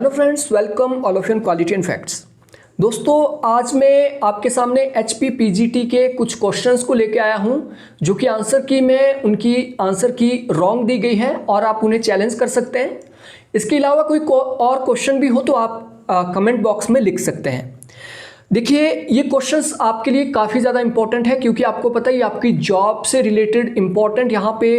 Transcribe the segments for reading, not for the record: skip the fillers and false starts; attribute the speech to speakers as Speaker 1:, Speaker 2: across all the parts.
Speaker 1: Hello friends, welcome all of you quality and facts. दोस्तों, आज मैं आपके सामने HPPGT के कुछ क्वेश्चंस को लेके आया हूं जो कि आंसर की में उनकी आंसर की रॉन्ग दी गई है और आप उन्हें चैलेंज कर सकते हैं। इसके अलावा कोई और क्वेश्चन भी हो तो आप कमेंट बॉक्स में लिख सकते हैं। देखिए, ये क्वेश्चंस आपके लिए काफ़ी ज़्यादा इंपॉर्टेंट है क्योंकि आपको पता है ये आपकी जॉब से रिलेटेड इंपॉर्टेंट यहाँ पे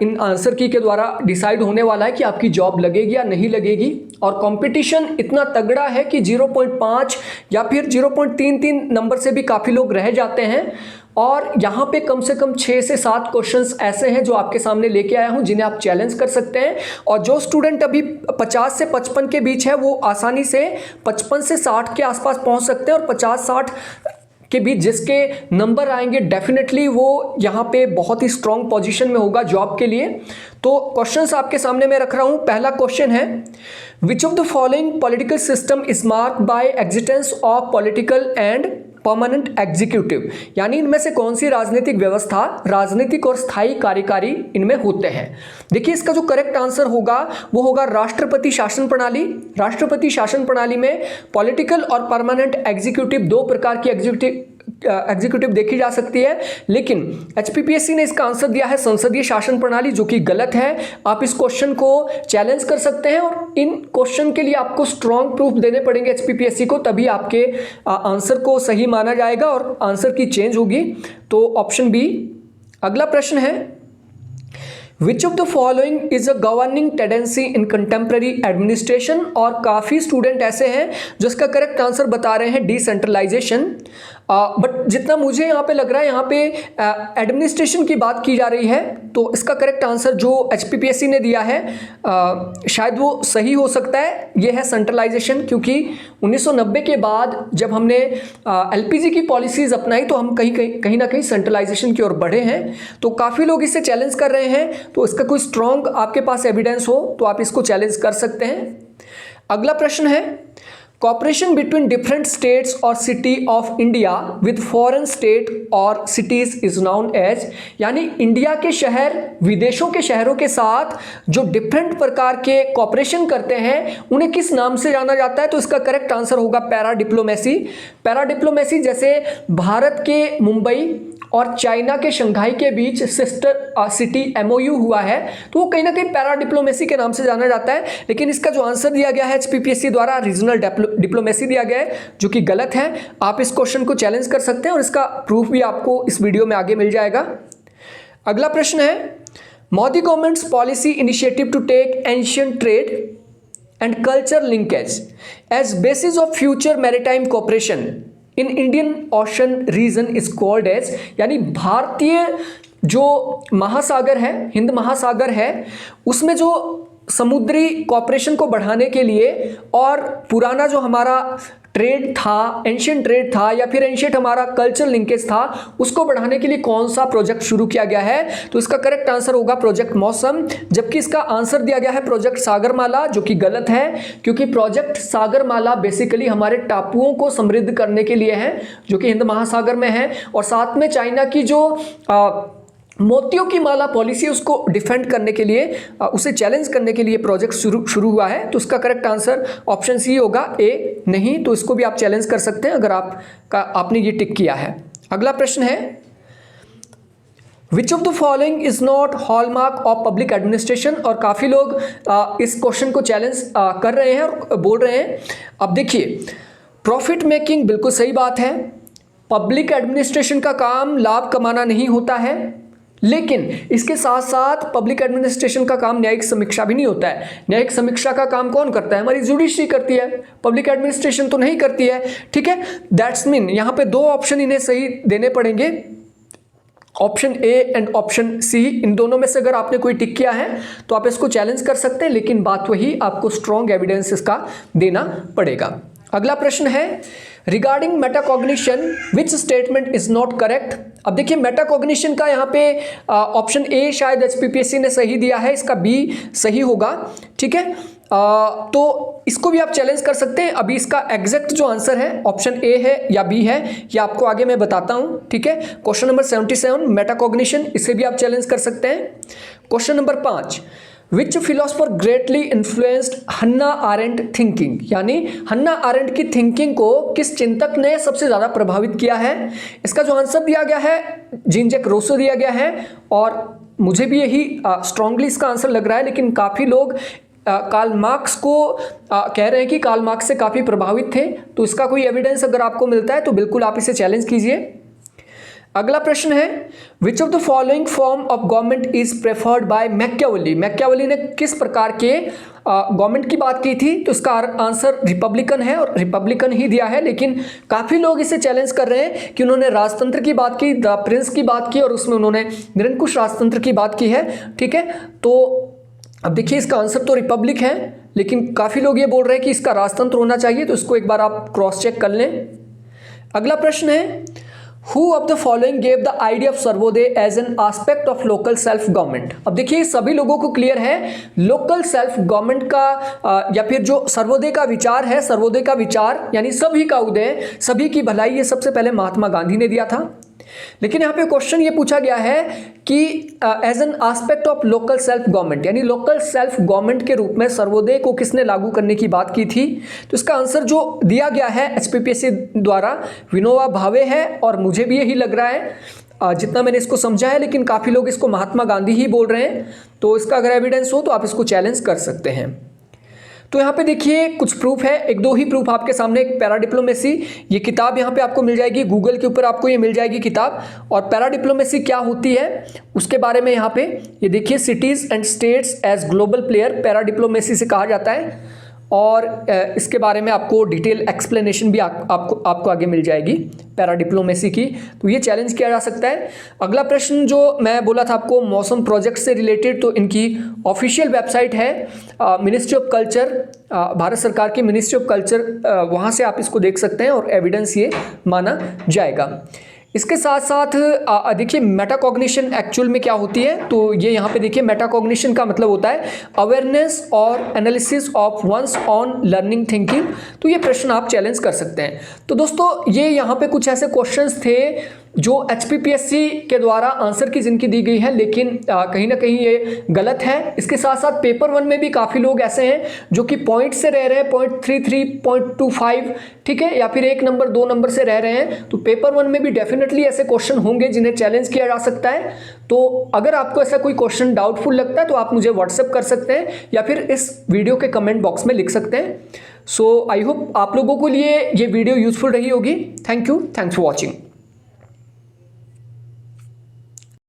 Speaker 1: इन आंसर की के द्वारा डिसाइड होने वाला है कि आपकी जॉब लगेगी या नहीं लगेगी। और कंपटीशन इतना तगड़ा है कि 0.5 या फिर 0.33 नंबर से भी काफ़ी लोग रह जाते हैं। और यहाँ पे कम से कम 6 से 7 क्वेश्चंस ऐसे हैं जो आपके सामने लेके आया हूँ जिन्हें आप चैलेंज कर सकते हैं। और जो स्टूडेंट अभी 50 से 55 के बीच है वो आसानी से 55 से 60 के आसपास पहुँच सकते हैं। और 50-60 के बीच जिसके नंबर आएंगे डेफिनेटली वो यहाँ पे बहुत ही स्ट्रॉन्ग पोजीशन में होगा जॉब के लिए। तो क्वेश्चंस आपके सामने मैं रख रहा हूँ। पहला क्वेश्चन है, which of the following political system is marked by existence of political and permanent executive, यानी इनमें से कौन सी राजनीतिक व्यवस्था, राजनीतिक और स्थायी कार्यकारी इनमें होते हैं। देखिए, इसका जो करेक्ट आंसर होगा वो होगा राष्ट्रपति शासन प्रणाली। राष्ट्रपति शासन प्रणाली में पॉलिटिकल और परमानेंट एग्जीक्यूटिव दो प्रकार की एग्जीक्यूटिव देखी जा सकती है, लेकिन HPPSC ने इसका आंसर दिया है संसदीय शासन प्रणाली, जो कि गलत है। आप इस क्वेश्चन को चैलेंज कर सकते हैं और इन क्वेश्चन के लिए आपको स्ट्रॉन्ग प्रूफ देने पड़ेंगे HPPSC को, तभी आपके आंसर को सही माना जाएगा और आंसर की चेंज होगी। तो ऑप्शन बी। अगला प्रश्न है, which of the following is a governing tendency in contemporary administration. और काफ़ी स्टूडेंट ऐसे हैं जो इसका करेक्ट आंसर बता रहे हैं डिसेंट्रलाइजेशन। बट जितना मुझे यहाँ पे लग रहा है यहाँ पे एडमिनिस्ट्रेशन की बात की जा रही है, तो इसका करेक्ट आंसर जो HPPSC ने दिया है शायद वो सही हो सकता है। ये है सेंट्रलाइजेशन, क्योंकि 1990 के बाद जब हमने LPG की पॉलिसीज़ अपनाई तो हम कहीं ना कहीं सेंट्रलाइजेशन की ओर बढ़े हैं। तो काफ़ी लोग इसे चैलेंज कर रहे हैं, तो इसका कोई स्ट्रॉन्ग आपके पास एविडेंस हो तो आप इसको चैलेंज कर सकते हैं। अगला प्रश्न है, कॉपरेशन बिटवीन डिफरेंट स्टेट्स और city of India with foreign state और सिटीज इज नाउन एज, यानी इंडिया के शहर विदेशों के शहरों के साथ जो डिफरेंट प्रकार के कॉपरेशन करते हैं उन्हें किस नाम से जाना जाता है। तो इसका करेक्ट आंसर होगा पैरा डिप्लोमेसी। पैरा डिप्लोमेसी, जैसे भारत के मुंबई और चाइना के शंघाई के बीच सिस्टर सिटी MOU हुआ है, तो वो कहीं ना कहीं पैरा डिप्लोमेसी के नाम से जाना जाता है। लेकिन इसका जो आंसर दिया गया है HPPSC द्वारा रीजनल डिप्लोमेसी दिया गया है, जो कि गलत है। आप इस क्वेश्चन को चैलेंज कर सकते हैं और इसका प्रूफ भी आपको इस वीडियो में आगे मिल जाएगा। अगला प्रश्न है, Modi government's policy initiative to take ancient trade and culture linkage as basis of future maritime cooperation in Indian Ocean region is called as, यानी भारतीय जो महासागर है, हिंद महासागर है, उसमें जो समुद्री कॉपरेशन को बढ़ाने के लिए और पुराना जो हमारा ट्रेड था, एंशिएंट ट्रेड था या फिर एंशिएंट हमारा कल्चर लिंकेज था, उसको बढ़ाने के लिए कौन सा प्रोजेक्ट शुरू किया गया है। तो इसका करेक्ट आंसर होगा प्रोजेक्ट मौसम, जबकि इसका आंसर दिया गया है प्रोजेक्ट सागरमाला, जो कि गलत है, क्योंकि प्रोजेक्ट सागरमाला बेसिकली हमारे टापुओं को समृद्ध करने के लिए है, जो कि हिंद महासागर में है। और साथ में चाइना की जो मोतियों की माला पॉलिसी उसको डिफेंड करने के लिए, उसे चैलेंज करने के लिए प्रोजेक्ट शुरू हुआ है। तो उसका करेक्ट आंसर ऑप्शन सी होगा, ए नहीं। तो इसको भी आप चैलेंज कर सकते हैं अगर आपने ये टिक किया है। अगला प्रश्न है, which of the following is not hallmark of public administration. और काफ़ी लोग इस क्वेश्चन को चैलेंज कर रहे हैं और बोल रहे हैं। अब देखिए, प्रॉफिट मेकिंग बिल्कुल सही बात है। पब्लिक एडमिनिस्ट्रेशन का काम लाभ कमाना नहीं होता है, लेकिन इसके साथ साथ पब्लिक एडमिनिस्ट्रेशन का काम न्यायिक समीक्षा भी नहीं होता है। न्यायिक समीक्षा का काम कौन करता है? हमारी जुडिशरी करती है, पब्लिक एडमिनिस्ट्रेशन तो नहीं करती है। ठीक है, दैट्स मीन यहाँ पे दो ऑप्शन इन्हें सही देने पड़ेंगे, option a and option c. इन दोनों में से अगर आपने कोई टिक किया है तो आप इसको चैलेंज कर सकते हैं, लेकिन बात वही, आपको स्ट्रॉन्ग एविडेंस इसका देना पड़ेगा। अगला प्रश्न है, regarding metacognition which statement is not correct. अब देखिए, मेटाकॉग्निशन का यहाँ पे ऑप्शन ए शायद HPPSC ने सही दिया है, इसका बी सही होगा। ठीक है, तो इसको भी आप चैलेंज कर सकते हैं। अभी इसका एग्जैक्ट जो आंसर है ऑप्शन ए है या बी है, ये आपको आगे मैं बताता हूं। ठीक है, क्वेश्चन नंबर 77 मेटाकॉग्निशन, इसे भी आप चैलेंज कर सकते हैं। Question number 5, which philosopher greatly influenced Hannah Arendt thinking, यानी हन्ना आरेंट की थिंकिंग को किस चिंतक ने सबसे ज़्यादा प्रभावित किया है। इसका जो आंसर दिया गया है जीन जैक रूसो दिया गया है, और मुझे भी यही स्ट्रांगली इसका आंसर लग रहा है, लेकिन काफ़ी लोग कार्ल मार्क्स को कह रहे हैं कि कार्ल मार्क्स से काफ़ी प्रभावित थे। तो इसका कोई एविडेंस अगर आपको मिलता है तो बिल्कुल आप इसे चैलेंज कीजिए। अगला प्रश्न है, which of the following form of government is preferred bye Machiavelli. Machiavelli ने किस प्रकार के गवर्नमेंट की बात की थी, तो इसका आंसर रिपब्लिकन है, और रिपब्लिकन ही दिया है, लेकिन काफ़ी लोग इसे चैलेंज कर रहे हैं कि उन्होंने राजतंत्र की बात की, द प्रिंस की बात की, और उसमें उन्होंने निरंकुश राजतंत्र की बात की है। ठीक है, तो अब देखिए इसका आंसर तो रिपब्लिक है, लेकिन काफ़ी लोग ये बोल रहे हैं कि इसका राजतंत्र होना चाहिए, तो इसको एक बार आप क्रॉस चेक कर लें। अगला प्रश्न है, who of the following gave the idea of Sarvodaya as an aspect of local self government. अब देखिए सभी लोगों को क्लियर है लोकल सेल्फ गवर्नमेंट का या फिर जो सर्वोदय का विचार है, सर्वोदय का विचार यानी सभी का उदय, सभी की भलाई, ये सबसे पहले महात्मा गांधी ने दिया था। लेकिन यहाँ पे क्वेश्चन ये पूछा गया है कि as an aspect of local self government, यानी लोकल सेल्फ गवर्नमेंट के रूप में सर्वोदय को किसने लागू करने की बात की थी। तो इसका आंसर जो दिया गया है एचपीपीएससी द्वारा विनोबा भावे है, और मुझे भी यही लग रहा है जितना मैंने इसको समझा है, लेकिन काफ़ी लोग इसको महात्मा गांधी ही बोल रहे हैं। तो इसका अगर एविडेंस हो तो आप इसको चैलेंज कर सकते हैं। तो यहाँ पे देखिए कुछ प्रूफ है, एक दो ही प्रूफ आपके सामने। एक पैरा डिप्लोमेसी, ये किताब यहाँ पे आपको मिल जाएगी, गूगल के ऊपर आपको ये मिल जाएगी किताब। और पैरा डिप्लोमेसी क्या होती है उसके बारे में यहाँ पे ये देखिए, cities and states as global player para diplomacy से कहा जाता है, और इसके बारे में आपको डिटेल एक्सप्लेनेशन भी आपको आगे मिल जाएगी पैरा डिप्लोमेसी की। तो ये चैलेंज किया जा सकता है। अगला प्रश्न जो मैं बोला था आपको मौसम प्रोजेक्ट से रिलेटेड, तो इनकी ऑफिशियल वेबसाइट है मिनिस्ट्री ऑफ कल्चर, भारत सरकार की मिनिस्ट्री ऑफ कल्चर, वहाँ से आप इसको देख सकते हैं और एविडेंस ये माना जाएगा। इसके साथ साथ देखिए मेटाकॉग्निशन एक्चुअल में क्या होती है, तो ये यहाँ पे देखिए मेटाकॉग्निशन का मतलब होता है अवेयरनेस और analysis of one's own learning thinking. तो ये प्रश्न आप चैलेंज कर सकते हैं। तो दोस्तों ये यहाँ पे कुछ ऐसे क्वेश्चंस थे जो एचपीपीएससी के द्वारा आंसर की जिनकी दी गई है, लेकिन कहीं ना कहीं ये गलत है। इसके साथ साथ पेपर 1 में भी काफ़ी लोग ऐसे हैं जो कि पॉइंट से रह रहे हैं, 0.33, 0.25, ठीक है, या फिर 1 नंबर 2 नंबर से रह रहे हैं। तो पेपर 1 में भी डेफिनेटली ऐसे क्वेश्चन होंगे जिन्हें चैलेंज किया जा सकता है। तो अगर आपको ऐसा कोई क्वेश्चन डाउटफुल लगता है तो आप मुझे व्हाट्सएप कर सकते हैं या फिर इस वीडियो के कमेंट बॉक्स में लिख सकते हैं। सो आई होप आप लोगों के लिए ये वीडियो यूजफुल रही होगी। Thank you, thanks for watching.